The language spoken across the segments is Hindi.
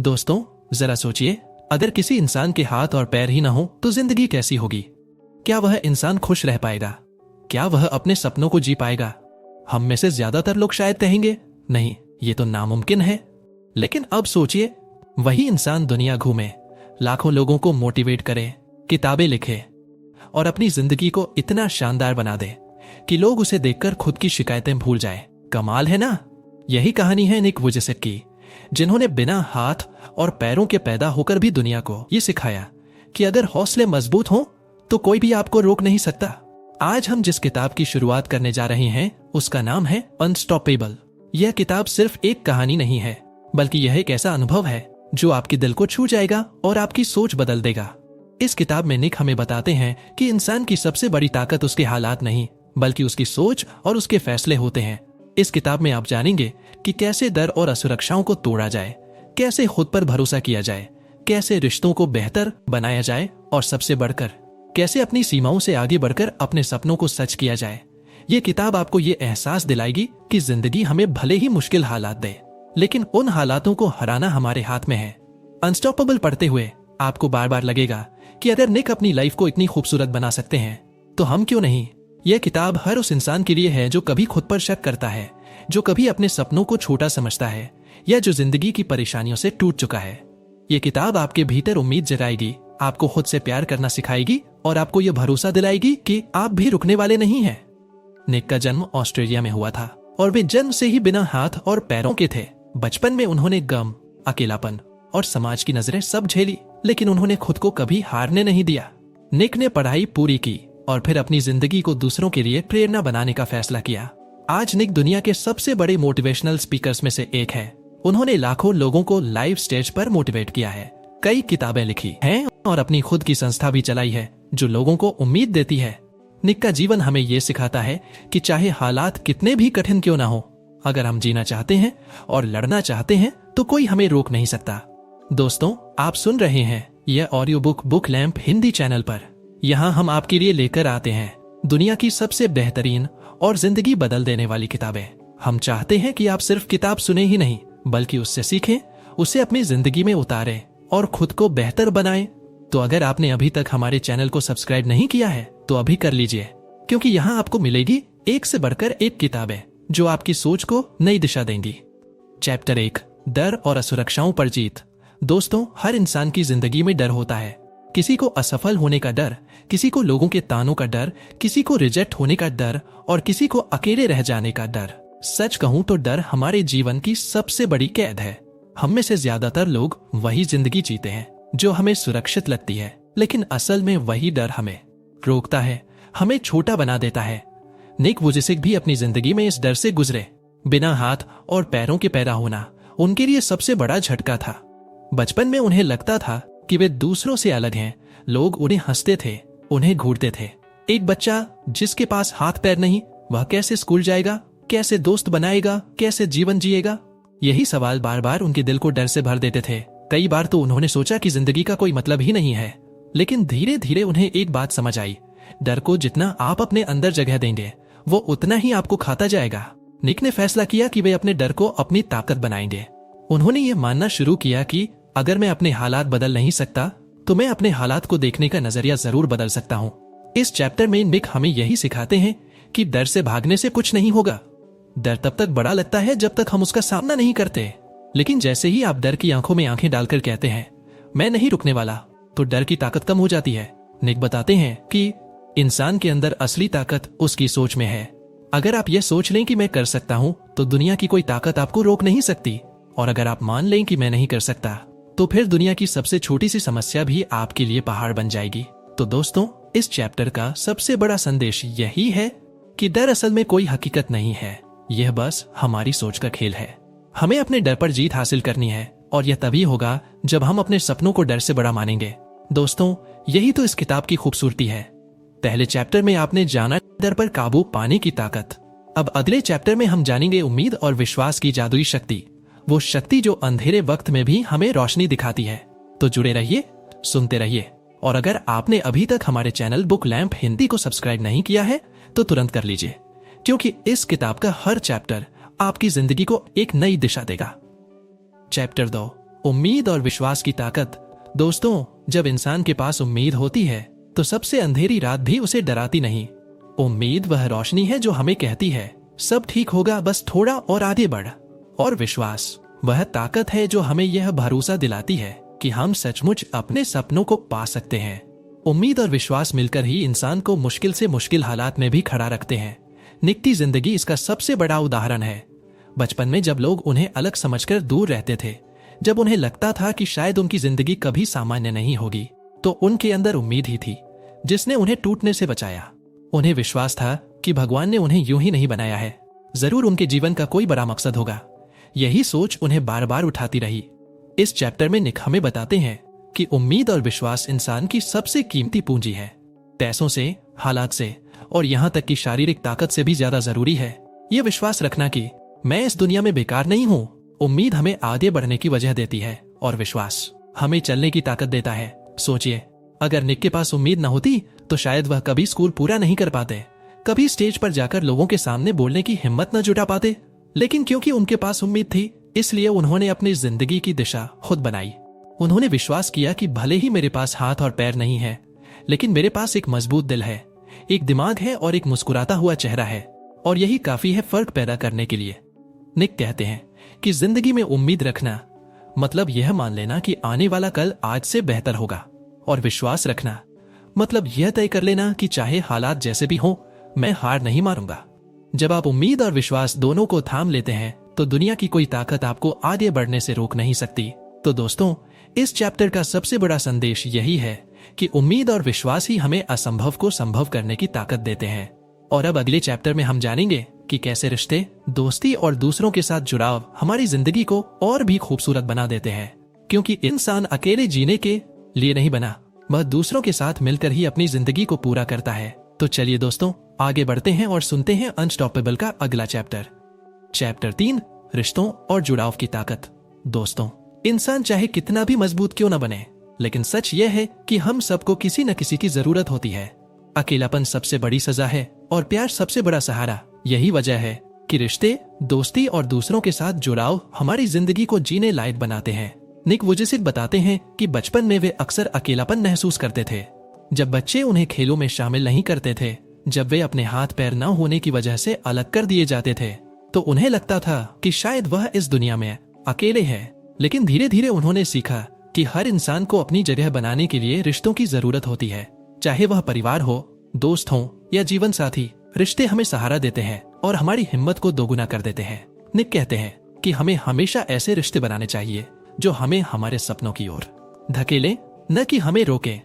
दोस्तों, जरा सोचिए, अगर किसी इंसान के हाथ और पैर ही ना हो तो जिंदगी कैसी होगी? क्या वह इंसान खुश रह पाएगा? क्या वह अपने सपनों को जी पाएगा? हम में से ज्यादातर लोग शायद कहेंगे नहीं, ये तो नामुमकिन है। लेकिन अब सोचिए, वही इंसान दुनिया घूमे, लाखों लोगों को मोटिवेट करे, किताबें लिखे और अपनी जिंदगी को इतना शानदार बना दे कि लोग उसे देखकर खुद की शिकायतें भूल जाए। कमाल है ना? यही कहानी है निक वुजेसिक की, जिन्होंने बिना हाथ और पैरों के पैदा होकर भी दुनिया को ये सिखाया कि अगर हौसले मजबूत हों तो कोई भी आपको रोक नहीं सकता। आज हम जिस किताब की शुरुआत करने जा रहे हैं उसका नाम है अनस्टॉपेबल। यह किताब सिर्फ एक कहानी नहीं है, बल्कि यह एक ऐसा अनुभव है जो आपके दिल को छू जाएगा और आपकी सोच बदल देगा। इस किताब में निक हमें बताते हैं कि इंसान की सबसे बड़ी ताकत उसके हालात नहीं, बल्कि उसकी सोच और उसके फैसले होते हैं। इस किताब में आप जानेंगे कि कैसे डर और असुरक्षाओं को तोड़ा जाए, कैसे खुद पर भरोसा किया जाए, कैसे रिश्तों को बेहतर बनाया जाए और सबसे बढ़कर कैसे अपनी सीमाओं से आगे बढ़कर अपने सपनों को सच किया जाए। ये किताब आपको ये एहसास दिलाएगी कि जिंदगी हमें भले ही मुश्किल हालात दे, लेकिन उन हालातों को हराना हमारे हाथ में है। अनस्टॉपेबल पढ़ते हुए आपको बार बार लगेगा कि अगर निक अपनी लाइफ को इतनी खूबसूरत बना सकते हैं तो हम क्यों नहीं। यह किताब हर उस इंसान के लिए है जो कभी खुद पर शक करता है, जो कभी अपने सपनों को छोटा समझता है या जो जिंदगी की परेशानियों से टूट चुका है। यह किताब आपके भीतर उम्मीद जगाएगी, आपको खुद से प्यार करना सिखाएगी और आपको यह भरोसा दिलाएगी कि आप भी रुकने वाले नहीं हैं। निक का जन्म ऑस्ट्रेलिया में हुआ था और वे जन्म से ही बिना हाथ और पैरों के थे। बचपन में उन्होंने गम, अकेलापन और समाज की नजरें सब झेली, लेकिन उन्होंने खुद को कभी हारने नहीं दिया। निक ने पढ़ाई पूरी की और फिर अपनी जिंदगी को दूसरों के लिए प्रेरणा बनाने का फैसला किया। आज निक दुनिया के सबसे बड़े मोटिवेशनल स्पीकर्स में से एक है। उन्होंने लाखों लोगों को लाइव स्टेज पर मोटिवेट किया है, कई किताबें लिखी हैं और अपनी खुद की संस्था भी चलाई है जो लोगों को उम्मीद देती है। निक का जीवन हमें ये सिखाता है कि चाहे हालात कितने भी कठिन क्यों ना हो, अगर हम जीना चाहते हैं और लड़ना चाहते हैं तो कोई हमें रोक नहीं सकता। दोस्तों, आप सुन रहे हैं यह audio book lamp Hindi channel पर। यहाँ हम आपके लिए लेकर आते हैं दुनिया की सबसे बेहतरीन और जिंदगी बदल देने वाली किताबें। हम चाहते हैं कि आप सिर्फ किताब सुने ही नहीं, बल्कि उससे सीखें, उसे अपनी जिंदगी में उतारें और खुद को बेहतर बनाएं। तो अगर आपने अभी तक हमारे चैनल को सब्सक्राइब नहीं किया है तो अभी कर लीजिए, क्योंकि यहाँ आपको मिलेगी एक से बढ़कर एक किताबें जो आपकी सोच को नई दिशा देंगी। चैप्टर 1, डर और असुरक्षाओं पर जीत। दोस्तों, हर इंसान की जिंदगी में डर होता है। किसी को असफल होने का डर, किसी को लोगों के तानों का डर, किसी को रिजेक्ट होने का डर और किसी को अकेले रह जाने का डर। सच कहूं तो डर हमारे जीवन की सबसे बड़ी कैद है। हम में से ज्यादातर लोग वही जिंदगी जीते हैं जो हमें सुरक्षित लगती है, लेकिन असल में वही डर हमें रोकता है, हमें छोटा बना देता है। निक वुजेसिक भी अपनी जिंदगी में इस डर से गुजरे। बिना हाथ और पैरों के पैदा होना उनके लिए सबसे बड़ा झटका था। बचपन में उन्हें लगता था कि वे दूसरों से अलग हैं। लोग उन्हें हंसते थे, उन्हें घूरते थे। एक बच्चा जिसके पास हाथ पैर नहीं, वह कैसे स्कूल जाएगा, कैसे दोस्त बनाएगा, कैसे जीवन जिएगा? यही सवाल बार बार उनके दिल को डर से भर देते थे। कई बार तो उन्होंने सोचा कि जिंदगी का कोई मतलब ही नहीं है। लेकिन धीरे धीरे उन्हें एक बात समझ आई, डर को जितना आप अपने अंदर जगह देंगे वो उतना ही आपको खाता जाएगा। निक ने फैसला किया कि वे अपने डर को अपनी ताकत बनाएंगे। उन्होंने ये मानना शुरू किया कि अगर मैं अपने हालात बदल नहीं सकता तो मैं अपने हालात को देखने का नजरिया जरूर बदल सकता हूँ। इस चैप्टर में निक हमें यही सिखाते हैं कि डर से भागने से कुछ नहीं होगा। डर तब तक बड़ा लगता है जब तक हम उसका सामना नहीं करते, लेकिन जैसे ही आप डर की आंखों में आंखें डालकर कहते हैं मैं नहीं रुकने वाला, तो डर की ताकत कम हो जाती है। निक बताते हैं कि इंसान के अंदर असली ताकत उसकी सोच में है। अगर आप यह सोच लें कि मैं कर सकता हूँ तो दुनिया की कोई ताकत आपको रोक नहीं सकती, और अगर आप मान लें कि मैं नहीं कर सकता तो फिर दुनिया की सबसे छोटी सी समस्या भी आपके लिए पहाड़ बन जाएगी। तो दोस्तों, इस चैप्टर का सबसे बड़ा संदेश यही है कि डर असल में कोई हकीकत नहीं है, यह बस हमारी सोच का खेल है। हमें अपने डर पर जीत हासिल करनी है और यह तभी होगा जब हम अपने सपनों को डर से बड़ा मानेंगे। दोस्तों, यही तो इस किताब की खूबसूरती है। पहले चैप्टर में आपने जाना डर पर काबू पाने की ताकत। अब अगले चैप्टर में हम जानेंगे उम्मीद और विश्वास की जादुई शक्ति, वो शक्ति जो अंधेरे वक्त में भी हमें रोशनी दिखाती है। तो जुड़े रहिए, सुनते रहिए, और अगर आपने अभी तक हमारे चैनल बुक लैंप हिंदी को सब्सक्राइब नहीं किया है तो तुरंत कर लीजिए, क्योंकि इस किताब का हर चैप्टर आपकी जिंदगी को एक नई दिशा देगा। चैप्टर 2, उम्मीद और विश्वास की ताकत। दोस्तों, जब इंसान के पास उम्मीद होती है तो सबसे अंधेरी रात भी उसे डराती नहीं। उम्मीद वह रोशनी है जो हमें कहती है सब ठीक होगा, बस थोड़ा और आगे बढ़। और विश्वास वह ताकत है जो हमें यह भरोसा दिलाती है कि हम सचमुच अपने सपनों को पा सकते हैं। उम्मीद और विश्वास मिलकर ही इंसान को मुश्किल से मुश्किल हालात में भी खड़ा रखते हैं। निक की जिंदगी इसका सबसे बड़ा उदाहरण है। बचपन में जब लोग उन्हें अलग समझकर दूर रहते थे, जब उन्हें लगता था कि शायद उनकी जिंदगी कभी सामान्य नहीं होगी, तो उनके अंदर उम्मीद ही थी जिसने उन्हें टूटने से बचाया। उन्हें विश्वास था कि भगवान ने उन्हें यूं ही नहीं बनाया है, जरूर उनके जीवन का कोई बड़ा मकसद होगा। यही सोच उन्हें बार बार उठाती रही। इस चैप्टर में निक हमें बताते हैं कि उम्मीद और विश्वास इंसान की सबसे कीमती पूंजी है। पैसों से, हालात से और यहाँ तक कि शारीरिक ताकत से भी ज्यादा जरूरी है ये विश्वास रखना कि मैं इस दुनिया में बेकार नहीं हूँ। उम्मीद हमें आगे बढ़ने की वजह देती है और विश्वास हमें चलने की ताकत देता है। सोचिए, अगर निक के पास उम्मीद न होती तो शायद वह कभी स्कूल पूरा नहीं कर पाते, कभी स्टेज पर जाकर लोगों के सामने बोलने की हिम्मत न जुटा पाते। लेकिन क्योंकि उनके पास उम्मीद थी, इसलिए उन्होंने अपनी जिंदगी की दिशा खुद बनाई। उन्होंने विश्वास किया कि भले ही मेरे पास हाथ और पैर नहीं है, लेकिन मेरे पास एक मजबूत दिल है, एक दिमाग है और एक मुस्कुराता हुआ चेहरा है, और यही काफी है फर्क पैदा करने के लिए। निक कहते हैं कि जिंदगी में उम्मीद रखना मतलब यह मान लेना कि आने वाला कल आज से बेहतर होगा, और विश्वास रखना मतलब यह तय कर लेना कि चाहे हालात जैसे भी हों, मैं हार नहीं मारूंगा। जब आप उम्मीद और विश्वास दोनों को थाम लेते हैं तो दुनिया की कोई ताकत आपको आगे बढ़ने से रोक नहीं सकती। तो दोस्तों, इस चैप्टर का सबसे बड़ा संदेश यही है कि उम्मीद और विश्वास ही हमें असंभव को संभव करने की ताकत देते हैं। और अब अगले चैप्टर में हम जानेंगे कि कैसे रिश्ते, दोस्ती और दूसरों के साथ जुड़ाव हमारी जिंदगी को और भी खूबसूरत बना देते हैं। क्योंकि इंसान अकेले जीने के लिए नहीं बना, वह दूसरों के साथ मिलकर ही अपनी जिंदगी को पूरा करता है। तो चलिए दोस्तों, आगे बढ़ते हैं और सुनते हैं अनस्टॉपेबल का अगला चैप्टर। चैप्टर 3, रिश्तों और जुड़ाव की ताकत। दोस्तों, इंसान चाहे कितना भी मजबूत क्यों न बने, लेकिन सच यह है कि हम सबको किसी न किसी की जरूरत होती है। अकेलापन सबसे बड़ी सजा है और प्यार सबसे बड़ा सहारा। यही वजह है कि रिश्ते, दोस्ती और दूसरों के साथ जुड़ाव हमारी जिंदगी को जीने लायक बनाते हैं। निक वुजेसिक बताते हैं कि बचपन में वे अक्सर अकेलापन महसूस करते थे। जब बच्चे उन्हें खेलों में शामिल नहीं करते थे, जब वे अपने हाथ पैर न होने की वजह से अलग कर दिए जाते थे, तो उन्हें लगता था कि शायद वह इस दुनिया में अकेले है। लेकिन धीरे धीरे उन्होंने सीखा कि हर इंसान को अपनी जगह बनाने के लिए रिश्तों की जरूरत होती है। चाहे वह परिवार हो, दोस्त हो या जीवन साथी, रिश्ते हमें सहारा देते हैं और हमारी हिम्मत को दोगुना कर देते हैं। निक कहते हैं कि हमें हमेशा ऐसे रिश्ते बनाने चाहिए जो हमें हमारे सपनों की ओर धकेले, न कि हमें रोके।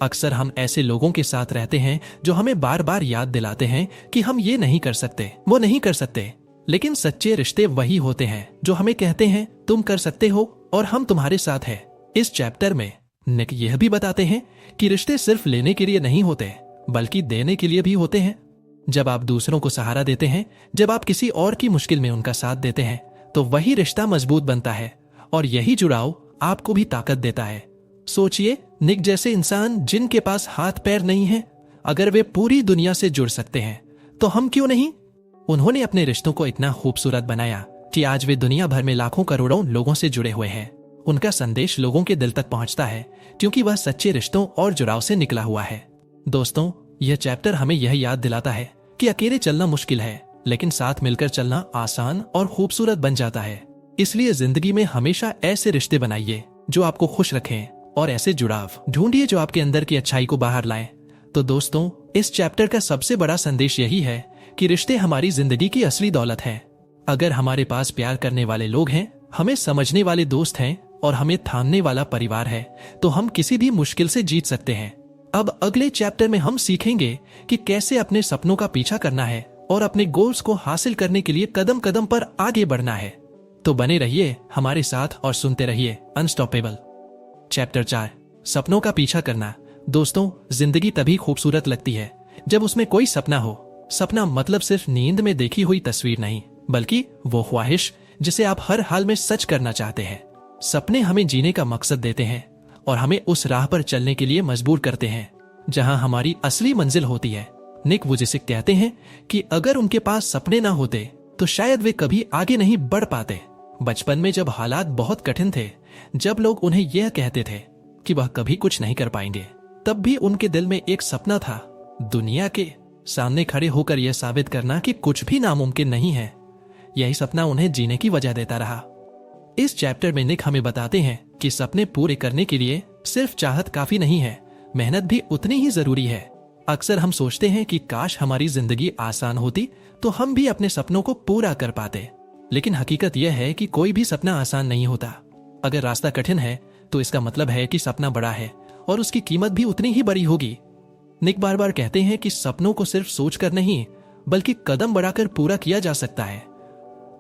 अक्सर हम ऐसे लोगों के साथ रहते हैं जो हमें बार बार याद दिलाते हैं कि हम ये नहीं कर सकते, वो नहीं कर सकते। लेकिन सच्चे रिश्ते वही होते हैं जो हमें कहते हैं तुम कर सकते हो और हम तुम्हारे साथ हैं। इस चैप्टर में निक यह भी बताते हैं कि रिश्ते सिर्फ लेने के लिए नहीं होते, बल्कि देने के लिए भी होते हैं। जब आप दूसरों को सहारा देते हैं, जब आप किसी और की मुश्किल में उनका साथ देते हैं, तो वही रिश्ता मजबूत बनता है और यही जुड़ाव आपको भी ताकत देता है। सोचिए, निक जैसे इंसान जिनके पास हाथ पैर नहीं है, अगर वे पूरी दुनिया से जुड़ सकते हैं तो हम क्यों नहीं। उन्होंने अपने रिश्तों को इतना खूबसूरत बनाया कि आज वे दुनिया भर में लाखों करोड़ों लोगों से जुड़े हुए हैं। उनका संदेश लोगों के दिल तक पहुंचता है क्योंकि वह सच्चे रिश्तों और जुड़ाव से निकला हुआ है। दोस्तों, यह चैप्टर हमें यह याद दिलाता है कि अकेले चलना मुश्किल है, लेकिन साथ मिलकर चलना आसान और खूबसूरत बन जाता है। इसलिए जिंदगी में हमेशा ऐसे रिश्ते बनाइए जो आपको खुश रखें और ऐसे जुड़ाव ढूंढिए जो आपके अंदर की अच्छाई को बाहर लाएं। तो दोस्तों, इस चैप्टर का सबसे बड़ा संदेश यही है कि रिश्ते हमारी जिंदगी की असली दौलत है। अगर हमारे पास प्यार करने वाले लोग हैं, हमें समझने वाले दोस्त हैं और हमें थामने वाला परिवार है, तो हम किसी भी मुश्किल से जीत सकते हैं। अब अगले चैप्टर में हम सीखेंगे कि कैसे अपने सपनों का पीछा करना है और अपने गोल्स को हासिल करने के लिए कदम कदम पर आगे बढ़ना है। तो बने रहिए हमारे साथ और सुनते रहिए अनस्टॉपेबल। चैप्टर 4, सपनों का पीछा करना। दोस्तों, जिंदगी तभी खूबसूरत लगती है जब उसमें कोई सपना हो। सपना मतलब सिर्फ नींद में देखी हुई तस्वीर नहीं, बल्कि वो ख्वाहिश जिसे आप हर हाल में सच करना चाहते हैं। सपने हमें जीने का मकसद देते हैं और हमें उस राह पर चलने के लिए मजबूर करते हैं जहां हमारी असली मंजिल होती है। निक वुजेसिक कहते हैं कि अगर उनके पास सपने ना होते तो शायद वे कभी आगे नहीं बढ़ पाते। बचपन में जब हालात बहुत कठिन थे, जब लोग उन्हें यह कहते थे कि वह कभी कुछ नहीं कर पाएंगे, तब भी उनके दिल में एक सपना था, दुनिया के सामने खड़े होकर यह साबित करना कि कुछ भी नामुमकिन नहीं है। यही सपना उन्हें जीने की वजह देता रहा। इस चैप्टर में निक हमें बताते हैं कि सपने पूरे करने के लिए सिर्फ चाहत काफी नहीं है, मेहनत भी उतनी ही जरूरी है। अक्सर हम सोचते हैं कि काश हमारी जिंदगी आसान होती तो हम भी अपने सपनों को पूरा कर पाते, लेकिन हकीकत यह है कि कोई भी सपना आसान नहीं होता। अगर रास्ता कठिन है तो इसका मतलब है कि सपना बड़ा है और उसकी कीमत भी उतनी ही बड़ी होगी। निक बार बार कहते हैं कि सपनों को सिर्फ सोचकर नहीं बल्कि कदम बढ़ाकर पूरा किया जा सकता है।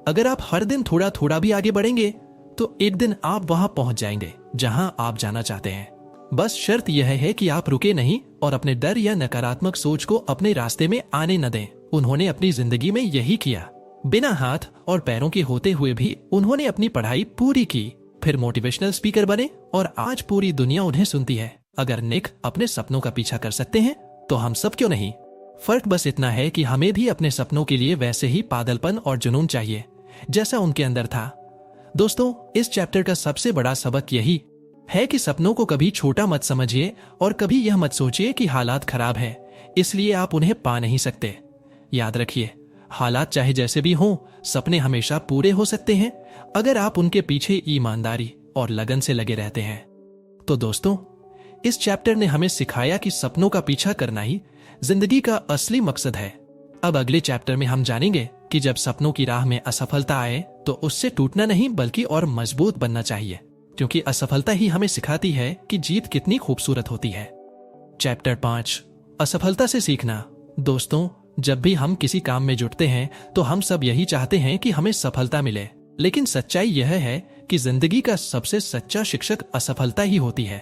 अगर आप हर दिन थोड़ा थोड़ा भी आगे बढ़ेंगे तो एक दिन आप वहां पहुंच जाएंगे जहां आप जाना चाहते हैं। बस शर्त यह है कि आप रुके नहीं और अपने डर या नकारात्मक सोच को अपने रास्ते में आने न दें। उन्होंने अपनी जिंदगी में यही किया। बिना हाथ और पैरों के होते हुए भी उन्होंने अपनी पढ़ाई पूरी की, फिर मोटिवेशनल स्पीकर बने और आज पूरी दुनिया उन्हें सुनती है। अगर निक अपने सपनों का पीछा कर सकते हैं तो हम सब क्यों नहीं। फर्क बस इतना है कि हमें भी अपने सपनों के लिए वैसे ही पागलपन और जुनून चाहिए जैसा उनके अंदर था। दोस्तों, इस चैप्टर का सबसे बड़ा सबक यही है कि सपनों को कभी छोटा मत समझिए और कभी यह मत सोचिए कि हालात खराब है इसलिए आप उन्हें पा नहीं सकते। याद रखिए, हालात चाहे जैसे भी हों, सपने हमेशा पूरे हो सकते हैं अगर आप उनके पीछे ईमानदारी और लगन से लगे रहते हैं। तो दोस्तों, इस चैप्टर ने हमें सिखाया कि सपनों का पीछा करना ही जिंदगी का असली मकसद है। अब अगले चैप्टर में हम जानेंगे कि जब सपनों की राह में असफलता आए तो उससे टूटना नहीं बल्कि और मजबूत बनना चाहिए, क्योंकि असफलता ही हमें सिखाती है कि जीत कितनी खूबसूरत होती है। चैप्टर 5, असफलता से सीखना। दोस्तों, जब भी हम किसी काम में जुटते हैं तो हम सब यही चाहते हैं कि हमें सफलता मिले, लेकिन सच्चाई यह है कि जिंदगी का सबसे सच्चा शिक्षक असफलता ही होती है।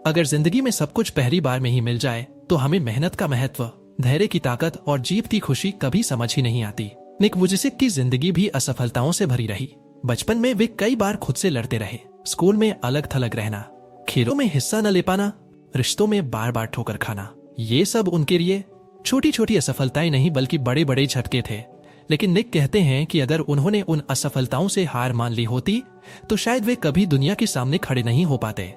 अगर जिंदगी में सब कुछ पहली बार में ही मिल जाए तो हमें मेहनत का महत्व, धैर्य की ताकत और जीत की खुशी कभी समझ ही नहीं आती। निक वुजिसिक की जिंदगी भी असफलताओं से भरी रही। बचपन में वे कई बार खुद से लड़ते रहे, स्कूल में अलग थलग रहना, खेलों में हिस्सा न ले पाना, रिश्तों में बार बार ठोकर खाना, ये सब उनके लिए छोटी छोटी असफलताएं नहीं बल्कि बड़े बड़े झटके थे। लेकिन निक कहते हैं कि अगर उन्होंने उन असफलताओं से हार मान ली होती तो शायद वे कभी दुनिया के सामने खड़े नहीं हो पाते।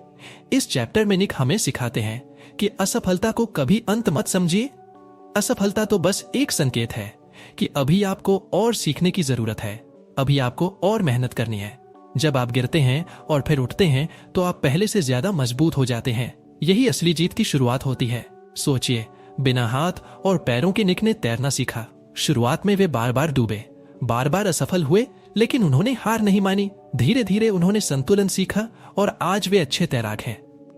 इस चैप्टर में निक हमें सिखाते हैं कि असफलता को कभी अंत मत समझिए। असफलता तो बस एक संकेत है कि अभी आपको और सीखने की जरूरत है, अभी आपको और मेहनत करनी है। जब आप गिरते हैं और फिर उठते हैं तो आप पहले से ज्यादा मजबूत हो जाते हैं। यही असली जीत की शुरुआत होती है। सोचिए, बिना हाथ और पैरों के निक ने तैरना सीखा। शुरुआत में वे बार बार डूबे, बार बार असफल हुए, लेकिन उन्होंने हार नहीं मानी। धीरे धीरे उन्होंने संतुलन सीखा और आज वे अच्छे तैराक हैं।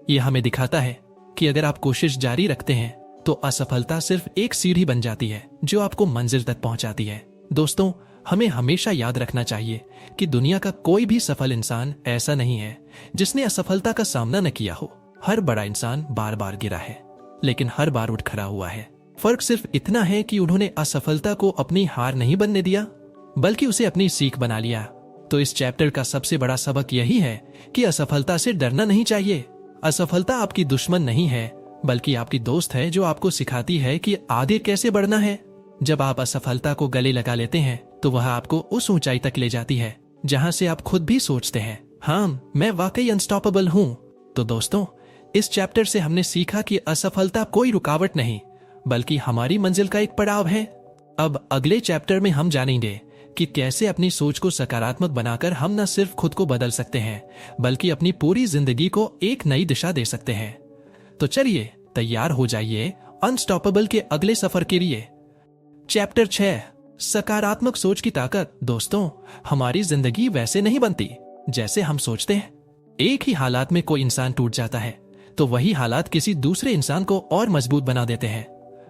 यह हमें दिखाता है कि अगर आप कोशिश जारी रखते हैं तो असफलता सिर्फ एक सीढ़ी बन जाती है जो आपको मंजिल तक पहुंचाती है। दोस्तों, हमें हमेशा याद रखना चाहिए कि दुनिया का कोई भी सफल इंसान ऐसा नहीं है जिसने असफलता का सामना न किया हो। हर बड़ा इंसान बार बार गिरा है, लेकिन हर बार उठ खड़ा हुआ है। फर्क सिर्फ इतना है कि उन्होंने असफलता को अपनी हार नहीं बनने दिया, बल्कि उसे अपनी सीख बना लिया। तो इस चैप्टर का सबसे बड़ा सबक यही है कि असफलता से डरना नहीं चाहिए। असफलता आपकी दुश्मन नहीं है, बल्कि आपकी दोस्त है जो आपको सिखाती है कि आगे कैसे बढ़ना है। जब आप असफलता को गले लगा लेते हैं तो वह आपको उस ऊंचाई तक ले जाती है जहां से आप खुद भी सोचते हैं, हाँ, मैं वाकई अनस्टॉपेबल हूं। तो दोस्तों, इस चैप्टर से हमने सीखा कि असफलता कोई रुकावट नहीं बल्कि हमारी मंजिल का एक पड़ाव है। अब अगले चैप्टर में हम जानेंगे कि कैसे अपनी सोच को सकारात्मक बनाकर हम न सिर्फ खुद को बदल सकते हैं बल्कि अपनी पूरी जिंदगी को एक नई दिशा दे सकते हैं। तो चलिए तैयार हो जाइए अनस्टॉपेबल के अगले सफर के लिए। चैप्टर 6, सकारात्मक सोच की ताकत। दोस्तों, हमारी जिंदगी वैसे नहीं बनती जैसे हम सोचते हैं। एक ही हालात में कोई इंसान टूट जाता है तो वही हालात किसी दूसरे इंसान को और मजबूत बना देते हैं।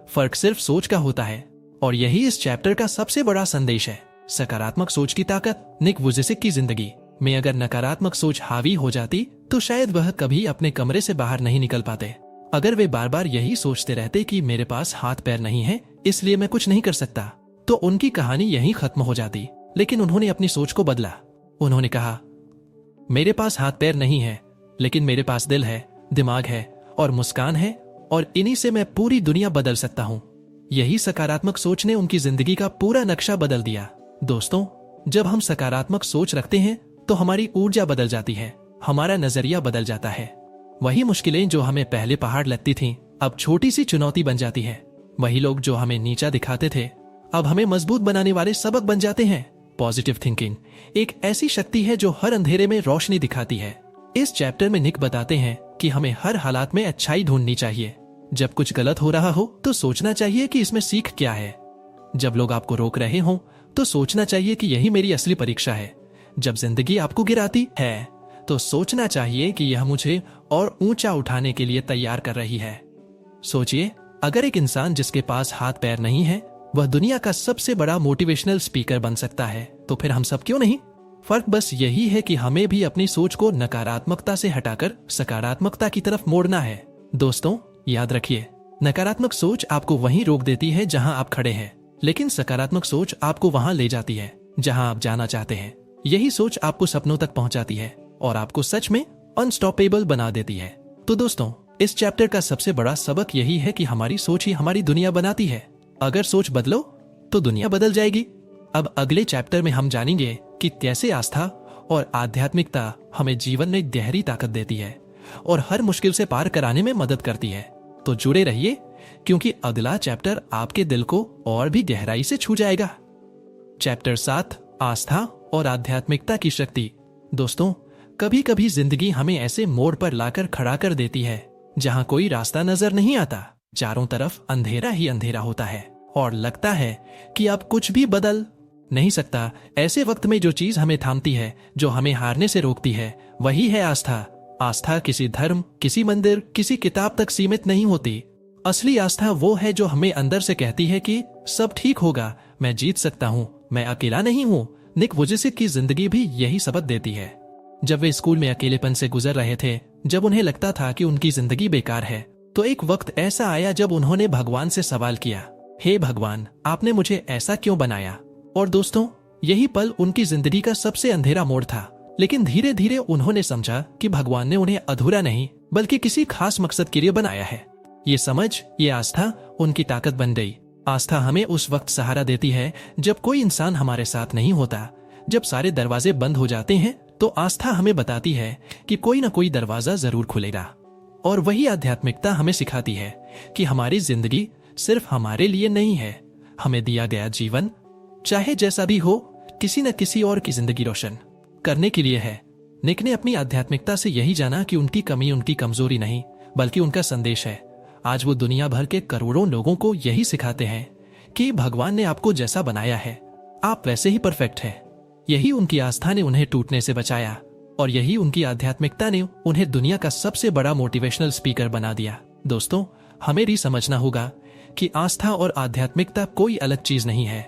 फर्क सिर्फ सोच का होता है और यही इस चैप्टर का सबसे बड़ा संदेश है। सकारात्मक सोच की ताकत। निक वुजिसिक की जिंदगी में अगर नकारात्मक सोच हावी हो जाती तो शायद वह कभी अपने कमरे से बाहर नहीं निकल पाते। अगर वे बार बार यही सोचते रहते कि मेरे पास हाथ पैर नहीं है इसलिए मैं कुछ नहीं कर सकता, तो उनकी कहानी यहीं खत्म हो जाती। लेकिन उन्होंने अपनी सोच को बदला। उन्होंने कहा, मेरे पास हाथ पैर नहीं है लेकिन मेरे पास दिल है, दिमाग है और मुस्कान है, और इन्हीं से मैं पूरी दुनिया बदल सकता हूँ। यही सकारात्मक सोच ने उनकी जिंदगी का पूरा नक्शा बदल दिया। दोस्तों, जब हम सकारात्मक सोच रखते हैं तो हमारी ऊर्जा बदल जाती है। हमारा नजरिया बदल जाता है। वही मुश्किलें जो हमें पहले पहाड़ लगती थीं, अब छोटी सी चुनौती बन जाती है। वही लोग जो हमें नीचा दिखाते थे, अब हमें मजबूत बनाने वाले सबक बन जाते हैं। पॉजिटिव थिंकिंग एक ऐसी शक्ति है जो हर अंधेरे में रोशनी दिखाती है। इस चैप्टर में निक बताते हैं कि हमें हर हालात में अच्छाई ढूंढनी चाहिए। जब कुछ गलत हो रहा हो तो सोचना चाहिए कि इसमें सीख क्या है। जब लोग आपको रोक रहे हों तो सोचना चाहिए कि यही मेरी असली परीक्षा है। जब जिंदगी आपको गिराती है तो सोचना चाहिए कि यह मुझे और ऊंचा उठाने के लिए तैयार कर रही है। सोचिए, अगर एक इंसान जिसके पास हाथ पैर नहीं है वह दुनिया का सबसे बड़ा मोटिवेशनल स्पीकर बन सकता है, तो फिर हम सब क्यों नहीं? फर्क बस यही है कि हमें भी अपनी सोच को नकारात्मकता से हटाकर सकारात्मकता की तरफ मोड़ना है। दोस्तों, याद रखिए, नकारात्मक सोच आपको वहीं रोक देती है जहां आप खड़े हैं, लेकिन सकारात्मक सोच आपको वहां ले जाती है जहां आप जाना चाहते हैं। यही सोच आपको सपनों तक पहुंचाती है और आपको सच में अनस्टॉपेबल बना देती है। तो दोस्तों, इस चैप्टर का सबसे बड़ा सबक यही है कि हमारी सोच ही हमारी दुनिया बनाती है। अगर सोच बदलो तो दुनिया बदल जाएगी। अब अगले चैप्टर में हम जानेंगे कि कैसे आस्था और आध्यात्मिकता हमें जीवन में गहरी ताकत देती है और हर मुश्किल से पार कराने में मदद करती है। तो जुड़े रहिए, क्योंकि अगला चैप्टर आपके दिल को और भी गहराई से छू जाएगा। चैप्टर 7, आस्था और आध्यात्मिकता की शक्ति। दोस्तों, कभी कभी जिंदगी हमें ऐसे मोड़ पर लाकर खड़ा कर देती है जहां कोई रास्ता नजर नहीं आता। चारों तरफ अंधेरा ही अंधेरा होता है और लगता है कि अब कुछ भी बदल नहीं सकता। ऐसे वक्त में जो चीज हमें थामती है, जो हमें हारने से रोकती है, वही है आस्था। आस्था किसी धर्म, किसी मंदिर, किसी किताब तक सीमित नहीं होती। असली आस्था वो है जो हमें अंदर से कहती है कि सब ठीक होगा, मैं जीत सकता हूँ, मैं अकेला नहीं हूँ। निक वुजेसिक की जिंदगी भी यही सबक देती है। जब वे स्कूल में अकेलेपन से गुजर रहे थे, जब उन्हें लगता था कि उनकी जिंदगी बेकार है, तो एक वक्त ऐसा आया जब उन्होंने भगवान से सवाल किया, हे भगवान, आपने मुझे ऐसा क्यों बनाया? और दोस्तों, यही पल उनकी जिंदगी का सबसे अंधेरा मोड़ था। लेकिन धीरे धीरे उन्होंने समझा कि भगवान ने उन्हें अधूरा नहीं बल्कि किसी खास मकसद के लिए बनाया है। ये समझ, ये आस्था उनकी ताकत बन गई। आस्था हमें उस वक्त सहारा देती है जब कोई इंसान हमारे साथ नहीं होता, जब सारे दरवाजे बंद हो जाते हैं, तो आस्था हमें बताती है कि कोई ना कोई दरवाजा जरूर खुलेगा। और वही आध्यात्मिकता हमें सिखाती है कि हमारी जिंदगी सिर्फ हमारे लिए नहीं है। हमें दिया गया जीवन, चाहे जैसा भी हो, किसी न किसी और की जिंदगी रोशन करने के लिए है। निक ने अपनी आध्यात्मिकता से यही जाना कि उनकी कमी उनकी कमजोरी नहीं, बल्कि उनका संदेश है। आज वो दुनिया भर के करोड़ों लोगों को यही सिखाते हैं कि भगवान ने आपको जैसा बनाया है, आप वैसे ही परफेक्ट है। यही उनकी आस्था ने उन्हें टूटने से बचाया और यही उनकी आध्यात्मिकता ने उन्हें दुनिया का सबसे बड़ा मोटिवेशनल स्पीकर बना दिया। दोस्तों, हमें भी समझना होगा कि आस्था और आध्यात्मिकता कोई अलग चीज नहीं है।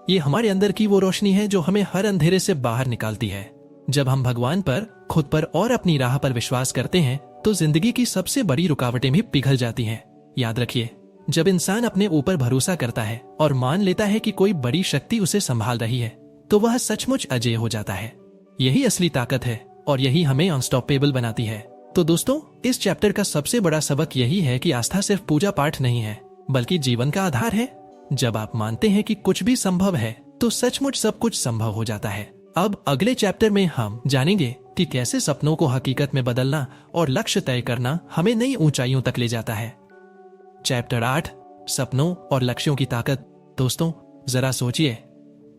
ये हमारे अंदर की वो रोशनी है जो हमें हर अंधेरे से बाहर निकालती है। जब हम भगवान पर, खुद पर और अपनी राह पर विश्वास करते हैं तो जिंदगी की सबसे बड़ी रुकावटें भी पिघल जाती हैं। याद रखिए, जब इंसान अपने ऊपर भरोसा करता है और मान लेता है कि कोई बड़ी शक्ति उसे संभाल रही है, तो वह सचमुच अजेय हो जाता है। यही असली ताकत है और यही हमें अनस्टॉपेबल बनाती है। तो दोस्तों, इस चैप्टर का सबसे बड़ा सबक यही है कि आस्था सिर्फ पूजा पाठ नहीं है, बल्कि जीवन का आधार है। जब आप मानते हैं कि कुछ भी संभव है, तो सचमुच सब कुछ संभव हो जाता है। अब अगले चैप्टर में हम जानेंगे कि कैसे सपनों को हकीकत में बदलना और लक्ष्य तय करना हमें नई ऊंचाइयों तक ले जाता है। चैप्टर 8, सपनों और लक्ष्यों की ताकत। दोस्तों, जरा सोचिए,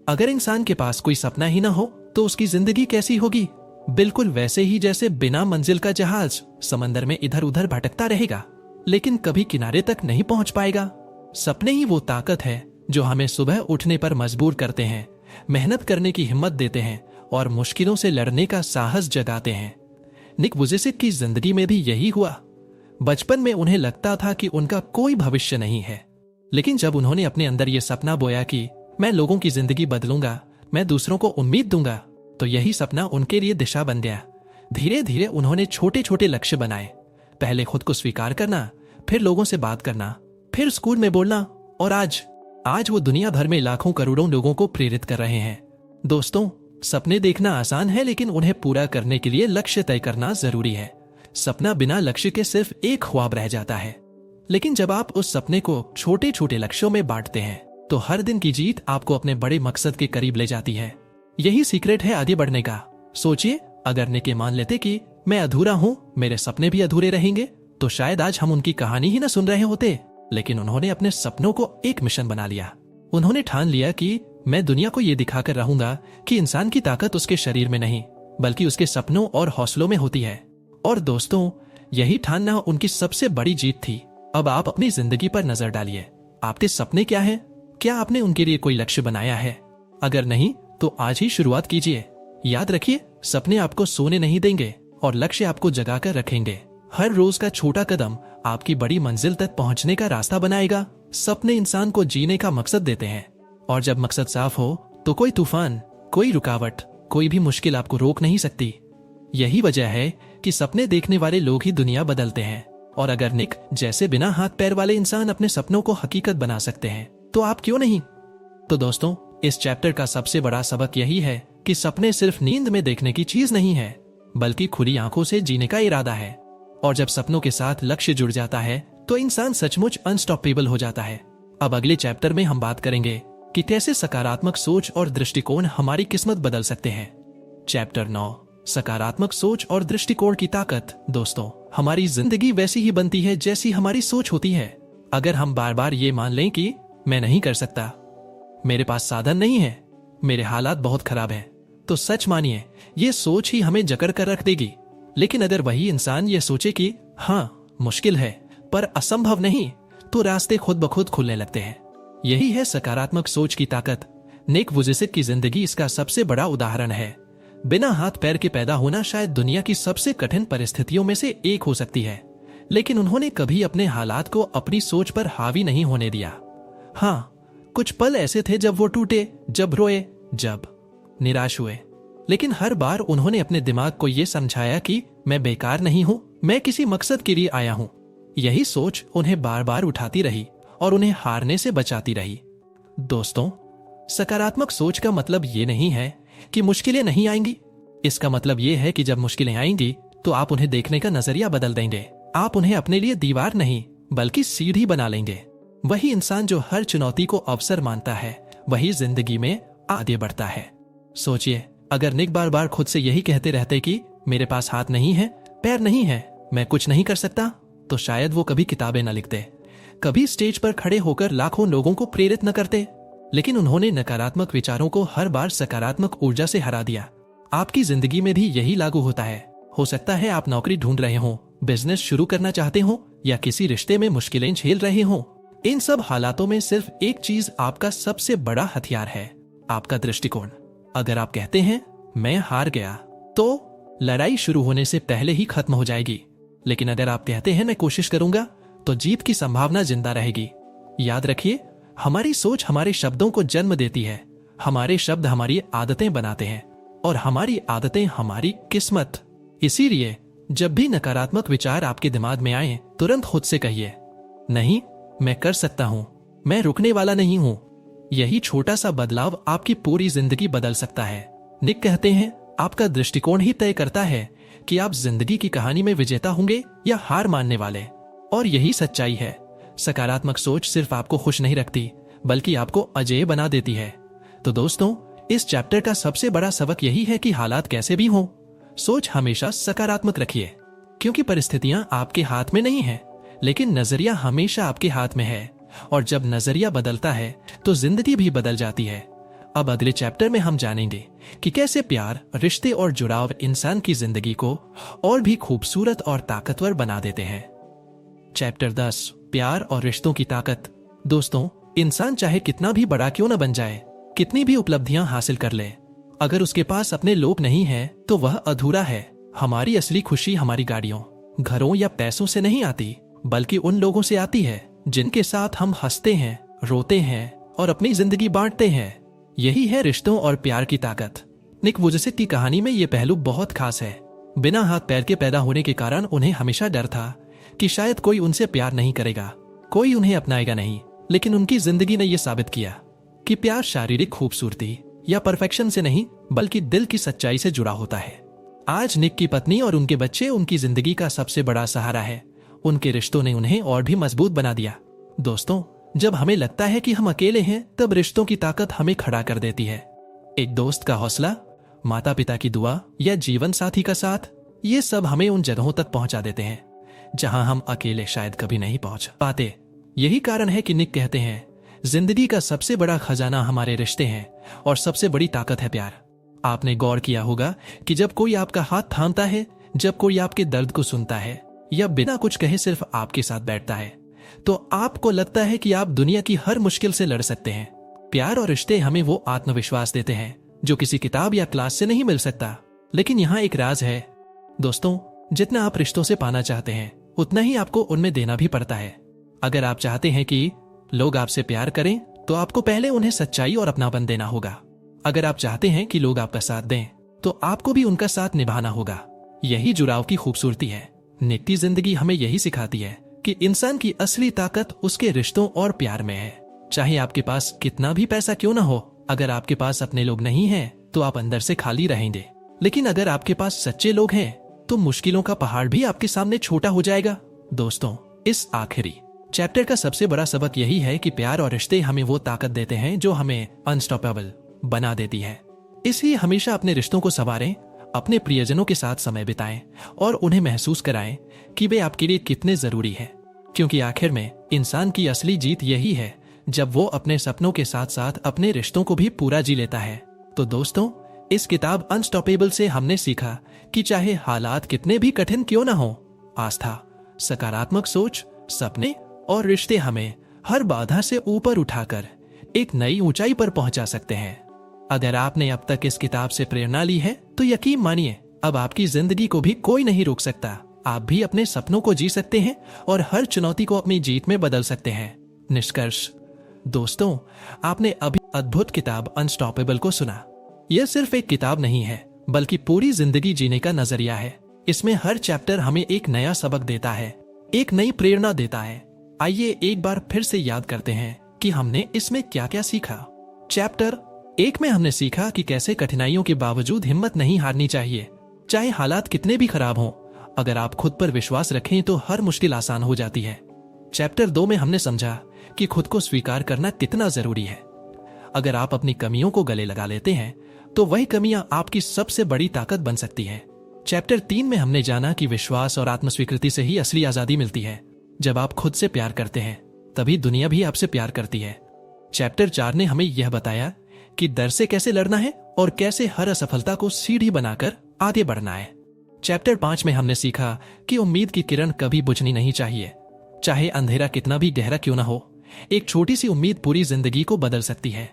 अगर इंसान के पास कोई सपना ही ना हो तो उसकी जिंदगी कैसी होगी? बिल्कुल वैसे ही जैसे बिना मंजिल का जहाज समंदर में इधर उधर भटकता रहेगा, लेकिन कभी किनारे तक नहीं पहुंच पाएगा। सपने ही वो ताकत है जो हमें सुबह उठने पर मजबूर करते हैं, मेहनत करने की हिम्मत देते हैं और मुश्किलों से लड़ने का साहस जगाते हैं। निक वुजेसिक की जिंदगी में भी यही हुआ। बचपन में उन्हें लगता था कि उनका कोई भविष्य नहीं है, लेकिन जब उन्होंने अपने अंदर ये सपना बोया कि मैं लोगों की जिंदगी बदलूंगा, मैं दूसरों को उम्मीद दूंगा, तो यही सपना उनके लिए दिशा बन गया। धीरे धीरे उन्होंने छोटे छोटे लक्ष्य बनाए। पहले खुद को स्वीकार करना, फिर लोगों से बात करना, फिर स्कूल में बोलना, और आज वो दुनिया भर में लाखों करोड़ों लोगों को प्रेरित कर रहे हैं। दोस्तों, सपने देखना आसान है, लेकिन उन्हें पूरा करने के लिए लक्ष्य तय करना जरूरी है। सपना बिना लक्ष्य के सिर्फ एक ख्वाब रह जाता है, लेकिन जब आप उस सपने को छोटे छोटे लक्ष्यों में बांटते हैं, तो हर दिन की जीत आपको अपने बड़े मकसद के करीब ले जाती है। यही सीक्रेट है आगे बढ़ने का। सोचिए, अगर निके मान लेते कि मैं अधूरा हूं, मेरे सपने भी अधूरे रहेंगे, तो शायद आज हम उनकी कहानी ही ना सुन रहे होते। लेकिन उन्होंने अपने सपनों को एक मिशन बना लिया। उन्होंने ठान लिया कि मैं दुनिया को ये दिखाकर रहूंगा कि इंसान की ताकत उसके शरीर में नहीं बल्कि उसके सपनों और हौसलों में होती है। और दोस्तों, यही ठानना उनकी सबसे बड़ी जीत थी। अब आप अपनी जिंदगी पर नजर डालिए। आपके सपने क्या हैं? क्या आपने उनके लिए कोई लक्ष्य बनाया है? अगर नहीं तो आज ही शुरुआत कीजिए। याद रखिए, सपने आपको सोने नहीं देंगे और लक्ष्य आपको जगाकर रखेंगे। हर रोज का छोटा कदम आपकी बड़ी मंजिल तक पहुंचने का रास्ता बनाएगा। सपने इंसान को जीने का मकसद देते हैं, और जब मकसद साफ हो तो कोई तूफान, कोई रुकावट, कोई भी मुश्किल आपको रोक नहीं सकती। यही वजह है कि सपने देखने वाले लोग ही दुनिया बदलते हैं। और अगर निक जैसे बिना हाथ पैर वाले इंसान अपने सपनों को हकीकत बना सकते हैं, तो आप क्यों नहीं? तो दोस्तों, इस चैप्टर का सबसे बड़ा सबक यही है कि सपने सिर्फ नींद में देखने की चीज नहीं है, बल्कि खुली आंखों से जीने का इरादा है। और जब सपनों के साथ लक्ष्य जुड़ जाता है तो इंसान सचमुच अनस्टॉपेबल हो जाता है। अब अगले चैप्टर में हम बात करेंगे कि कैसे सकारात्मक सोच और दृष्टिकोण हमारी किस्मत बदल सकते हैं। चैप्टर 9, सकारात्मक सोच और दृष्टिकोण की ताकत। दोस्तों, हमारी जिंदगी वैसी ही बनती है जैसी हमारी सोच होती है। अगर हम बार बार ये मान लें कि मैं नहीं कर सकता, मेरे पास साधन नहीं है, मेरे हालात बहुत खराब हैं, तो सच मानिए ये सोच ही हमें जकड़ कर रख देगी। लेकिन अगर वही इंसान ये सोचे कि हाँ, मुश्किल है पर असंभव नहीं, तो रास्ते खुद ब खुद खुलने लगते हैं। यही है सकारात्मक सोच की ताकत। निक वुजेसिक की जिंदगी इसका सबसे बड़ा उदाहरण है। बिना हाथ पैर के पैदा होना शायद दुनिया की सबसे कठिन परिस्थितियों में से एक हो सकती है, लेकिन उन्होंने कभी अपने हालात को अपनी सोच पर हावी नहीं होने दिया। हाँ, कुछ पल ऐसे थे जब वो टूटे, जब रोए, जब निराश हुए, लेकिन हर बार उन्होंने अपने दिमाग को ये समझाया कि मैं बेकार नहीं हूं, मैं किसी मकसद के लिए आया हूं। यही सोच उन्हें बार बार उठाती रही और उन्हें हारने से बचाती रही। दोस्तों, सकारात्मक सोच का मतलब ये नहीं है कि मुश्किलें नहीं आएंगी। इसका मतलब ये है कि जब मुश्किलें आएंगी तो आप उन्हें देखने का नजरिया बदल देंगे। आप उन्हें अपने लिए दीवार नहीं बल्कि सीढ़ी बना लेंगे। वही इंसान जो हर चुनौती को अवसर मानता है, वही जिंदगी में आगे बढ़ता है। सोचिए, अगर निक बार बार खुद से यही कहते रहते कि मेरे पास हाथ नहीं है, पैर नहीं है, मैं कुछ नहीं कर सकता, तो शायद वो कभी किताबें न लिखते, कभी स्टेज पर खड़े होकर लाखों लोगों को प्रेरित न करते। लेकिन उन्होंने नकारात्मक विचारों को हर बार सकारात्मक ऊर्जा से हरा दिया। आपकी जिंदगी में भी यही लागू होता है। हो सकता है आप नौकरी ढूंढ रहे हो, बिजनेस शुरू करना चाहते हो, या किसी रिश्ते में मुश्किलें झेल रहे हो। इन सब हालातों में सिर्फ एक चीज आपका सबसे बड़ा हथियार है, आपका दृष्टिकोण। अगर आप कहते हैं मैं हार गया, तो लड़ाई शुरू होने से पहले ही खत्म हो जाएगी। लेकिन अगर आप कहते हैं मैं कोशिश करूंगा, तो जीत की संभावना जिंदा रहेगी। याद रखिए, हमारी सोच हमारे शब्दों को जन्म देती है, हमारे शब्द हमारी आदतें बनाते हैं, और हमारी आदतें हमारी किस्मत। इसीलिए जब भी नकारात्मक विचार आपके दिमाग में आए, तुरंत खुद से कहिए, नहीं, मैं कर सकता हूं, मैं रुकने वाला नहीं हूं। यही छोटा सा बदलाव आपकी पूरी जिंदगी बदल सकता है। निक कहते हैं, आपका दृष्टिकोण ही तय करता है कि आप जिंदगी की कहानी में विजेता होंगे या हार मानने वाले। और यही सच्चाई है। सकारात्मक सोच सिर्फ आपको खुश नहीं रखती, बल्कि आपको अजेय बना देती है। तो दोस्तों, इस चैप्टर का सबसे बड़ा सबक यही है कि हालात कैसे भी हों, सोच हमेशा सकारात्मक रखिए, क्योंकि परिस्थितियां आपके हाथ में नहीं है, लेकिन नजरिया हमेशा आपके हाथ में है। और जब नजरिया बदलता है तो जिंदगी भी बदल जाती है। अब अगले चैप्टर में हम जानेंगे कि कैसे प्यार, रिश्ते और जुड़ाव इंसान की जिंदगी को और भी खूबसूरत और ताकतवर बना देते हैं। चैप्टर 10, प्यार और रिश्तों की ताकत। दोस्तों, इंसान चाहे कितना भी बड़ा क्यों न बन जाए, कितनी भी उपलब्धियां हासिल कर ले, अगर उसके पास अपने लोग नहीं है तो वह अधूरा है। हमारी असली खुशी हमारी गाड़ियों, घरों या पैसों से नहीं आती, बल्कि उन लोगों से आती है जिनके साथ हम हंसते हैं, रोते हैं और अपनी जिंदगी बांटते हैं। यही है रिश्तों और प्यार की ताकत। निक वुजेसिक की कहानी में ये पहलू बहुत खास है। बिना हाथ पैर के पैदा होने के कारण उन्हें हमेशा डर था कि शायद कोई उनसे प्यार नहीं करेगा, कोई उन्हें अपनाएगा नहीं। लेकिन उनकी जिंदगी ने यह साबित किया कि प्यार शारीरिक खूबसूरती या परफेक्शन से नहीं, बल्कि दिल की सच्चाई से जुड़ा होता है। आज निक की पत्नी और उनके बच्चे उनकी जिंदगी का सबसे बड़ा सहारा है। उनके रिश्तों ने उन्हें और भी मजबूत बना दिया। दोस्तों, जब हमें लगता है कि हम अकेले हैं, तब रिश्तों की ताकत हमें खड़ा कर देती है। एक दोस्त का हौसला, माता पिता की दुआ या जीवन साथी का साथ, ये सब हमें उन जगहों तक पहुंचा देते हैं जहां हम अकेले शायद कभी नहीं पहुंच पाते। यही कारण है कि निक कहते हैं, जिंदगी का सबसे बड़ा खजाना हमारे रिश्ते हैं और सबसे बड़ी ताकत है प्यार। आपने गौर किया होगा कि जब कोई आपका हाथ थामता है, जब कोई आपके दर्द को सुनता है या बिना कुछ कहे सिर्फ आपके साथ बैठता है, तो आपको लगता है कि आप दुनिया की हर मुश्किल से लड़ सकते हैं। प्यार और रिश्ते हमें वो आत्मविश्वास देते हैं जो किसी किताब या क्लास से नहीं मिल सकता। लेकिन यहाँ एक राज है दोस्तों, जितना आप रिश्तों से पाना चाहते हैं उतना ही आपको उनमें देना भी पड़ता है। अगर आप चाहते हैं कि लोग आपसे प्यार करें तो आपको पहले उन्हें सच्चाई और अपनापन देना होगा। अगर आप चाहते हैं कि लोग आपका साथ दें तो आपको भी उनका साथ निभाना होगा। यही जुड़ाव की खूबसूरती है। निक की जिंदगी हमें यही सिखाती है कि इंसान की असली ताकत उसके रिश्तों और प्यार में है। चाहे आपके पास कितना भी पैसा क्यों ना हो, अगर आपके पास अपने लोग नहीं हैं तो आप अंदर से खाली रहेंगे। लेकिन अगर आपके पास सच्चे लोग हैं तो मुश्किलों का पहाड़ भी आपके सामने छोटा हो जाएगा। दोस्तों, इस आखिरी चैप्टर का सबसे बड़ा सबक यही है कि प्यार और रिश्ते हमें वो ताकत देते हैं जो हमें अनस्टॉपेबल बना देती है। इसलिए हमेशा अपने रिश्तों को संवारें, अपने प्रियजनों के साथ समय बिताएं और उन्हें महसूस कराएं कि वे आपके लिए कितने जरूरी हैं। क्योंकि आखिर में इंसान की असली जीत यही है जब वो अपने सपनों के साथ साथ अपने रिश्तों को भी पूरा जी लेता है। तो दोस्तों, इस किताब अनस्टॉपेबल से हमने सीखा कि चाहे हालात कितने भी कठिन क्यों ना हो, आस्था, सकारात्मक सोच, सपने और रिश्ते हमें हर बाधा से ऊपर उठाकर एक नई ऊंचाई पर पहुंचा सकते हैं। अगर आपने अब तक इस किताब से प्रेरणा ली है तो यकीन मानिए अब आपकी जिंदगी को भी कोई नहीं रोक सकता। आप भी अपने सपनों को जी सकते हैं और हर चुनौती को अपनी जीत में बदल सकते हैं। निष्कर्ष दोस्तों, आपने अभी अद्भुत किताब अनस्टॉपेबल को सुना। यह सिर्फ एक किताब नहीं है बल्कि पूरी जिंदगी जीने का नजरिया है। इसमें हर चैप्टर हमें एक नया सबक देता है, एक नई प्रेरणा देता है। आइए एक बार फिर से याद करते हैं कि हमने इसमें क्या क्या सीखा। चैप्टर 1 में हमने सीखा कि कैसे कठिनाइयों के बावजूद हिम्मत नहीं हारनी चाहिए, चाहे हालात कितने भी खराब हों। अगर आप खुद पर विश्वास रखें तो हर मुश्किल आसान हो जाती है। चैप्टर 2 में हमने समझा कि खुद को स्वीकार करना कितना जरूरी है। अगर आप अपनी कमियों को गले लगा लेते हैं तो वही कमियां आपकी सबसे बड़ी ताकत बन सकती है। चैप्टर 3 में हमने जाना कि विश्वास और आत्मस्वीकृति से ही असली आजादी मिलती है। जब आप खुद से प्यार करते हैं तभी दुनिया भी आपसे प्यार करती है। चैप्टर 4 ने हमें यह बताया कि डर से कैसे लड़ना है और कैसे हर असफलता को सीढ़ी बनाकर आगे बढ़ना है। चैप्टर 5 में हमने सीखा कि उम्मीद की किरण कभी बुझनी नहीं चाहिए, चाहे अंधेरा कितना भी गहरा क्यों ना हो। एक छोटी सी उम्मीद पूरी जिंदगी को बदल सकती है।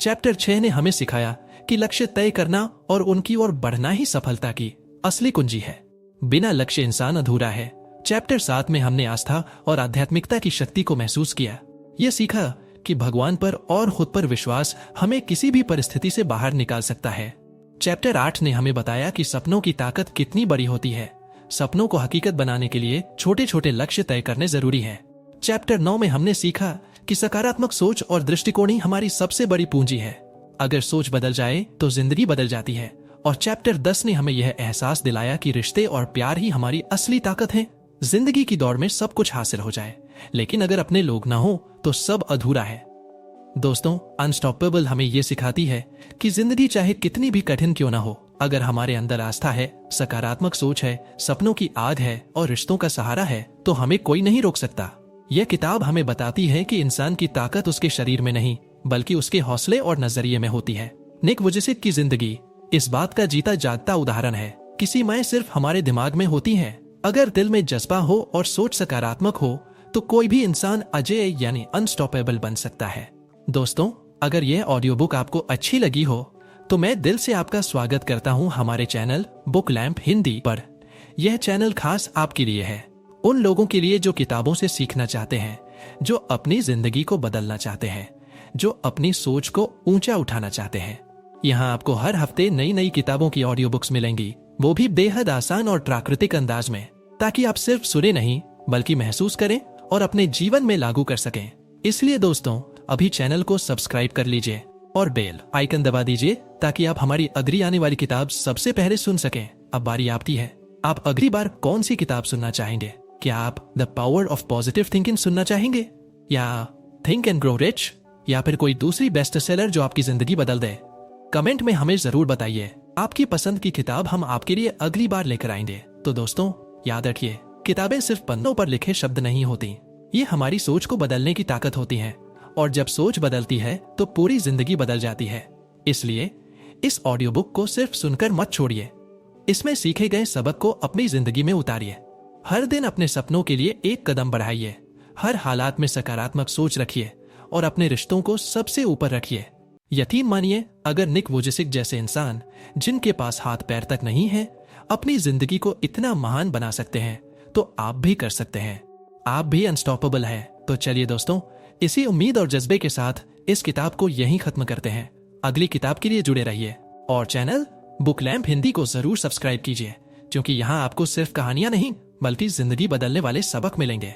चैप्टर 6 ने हमें सिखाया कि लक्ष्य तय करना और उनकी ओर बढ़ना ही सफलता की असली कुंजी है। बिना लक्ष्य इंसान अधूरा है। चैप्टर 7 में हमने आस्था और आध्यात्मिकता की शक्ति को महसूस किया। यह सीखा कि भगवान पर और खुद पर विश्वास हमें किसी भी परिस्थिति से बाहर निकाल सकता है। चैप्टर 8 ने हमें बताया कि सपनों की ताकत कितनी बड़ी होती है। सपनों को हकीकत बनाने के लिए छोटे छोटे लक्ष्य तय करने जरूरी है। चैप्टर 9 में हमने सीखा कि सकारात्मक सोच और दृष्टिकोण ही हमारी सबसे बड़ी पूंजी है। अगर सोच बदल जाए तो जिंदगी बदल जाती है। और चैप्टर 10 ने हमें यह एहसास दिलाया कि रिश्ते और प्यार ही हमारी असली ताकत है। जिंदगी की दौड़ में सब कुछ हासिल हो जाए, लेकिन अगर अपने लोग ना हो तो सब अधूरा है। दोस्तों, अनस्टॉपेबल हमें यह सिखाती है कि जिंदगी चाहे कितनी भी कठिन क्यों ना हो, अगर हमारे अंदर आस्था है, सकारात्मक सोच है, सपनों की आग है और रिश्तों का सहारा है तो हमें कोई नहीं रोक सकता। यह किताब हमें बताती है कि इंसान की ताकत उसके शरीर में नहीं बल्कि उसके हौसले और नजरिए में होती है। निक वुजेसिक की जिंदगी इस बात का जीता जागता उदाहरण है कि सीमाएं सिर्फ हमारे दिमाग में होती हैं। अगर दिल में जज्बा हो और सोच सकारात्मक हो तो कोई भी इंसान अजेय यानी अनस्टॉपेबल बन सकता है। दोस्तों, अगर यह ऑडियो बुक आपको अच्छी लगी हो तो मैं दिल से आपका स्वागत करता हूं हमारे चैनल बुक लैंप हिंदी पर। यह चैनल खास आपके लिए है, उन लोगों के लिए जो किताबों से सीखना चाहते हैं, जो अपनी जिंदगी को बदलना चाहते हैं, जो अपनी सोच को ऊंचा उठाना चाहते हैं। यहाँ आपको हर हफ्ते नई नई किताबों की ऑडियो बुक्स मिलेंगी, वो भी बेहद आसान और प्राकृतिक अंदाज में, ताकि आप सिर्फ सुने नहीं बल्कि महसूस करें और अपने जीवन में लागू कर सकें। इसलिए दोस्तों, अभी चैनल को सब्सक्राइब कर लीजिए और बेल आइकन दबा दीजिए ताकि आप हमारी अगली आने वाली किताब सबसे पहले सुन सकें। अब बारी आपकी है, आप अगली बार कौन सी किताब सुनना चाहेंगे? क्या आप the power of positive thinking सुनना चाहेंगे, या थिंक एंड ग्रो रिच, या फिर कोई दूसरी बेस्ट सेलर जो आपकी जिंदगी बदल दे? कमेंट में हमें जरूर बताइए। आपकी पसंद की किताब हम आपके लिए अगली बार लेकर आएंगे। तो दोस्तों याद रखिए, किताबें सिर्फ पन्नों पर लिखे शब्द नहीं होती, ये हमारी सोच को बदलने की ताकत होती हैं। और जब सोच बदलती है तो पूरी जिंदगी बदल जाती है। इसलिए इस ऑडियो बुक को सिर्फ सुनकर मत छोड़िए, इसमें सीखे गए सबक को अपनी जिंदगी में उतारिए। हर दिन अपने सपनों के लिए एक कदम बढ़ाइए, हर हालात में सकारात्मक सोच रखिए और अपने रिश्तों को सबसे ऊपर रखिए। यकीन मानिए, अगर निक वोजिसिक जैसे इंसान जिनके पास हाथ पैर तक नहीं है अपनी जिंदगी को इतना महान बना सकते हैं, तो आप भी कर सकते हैं। आप भी अनस्टॉपेबल हैं। तो चलिए दोस्तों, इसी उम्मीद और जज्बे के साथ इस किताब को यहीं खत्म करते हैं। अगली किताब के लिए जुड़े रहिए और चैनल बुक लैंप हिंदी को जरूर सब्सक्राइब कीजिए, क्योंकि यहाँ आपको सिर्फ कहानियां नहीं बल्कि जिंदगी बदलने वाले सबक मिलेंगे।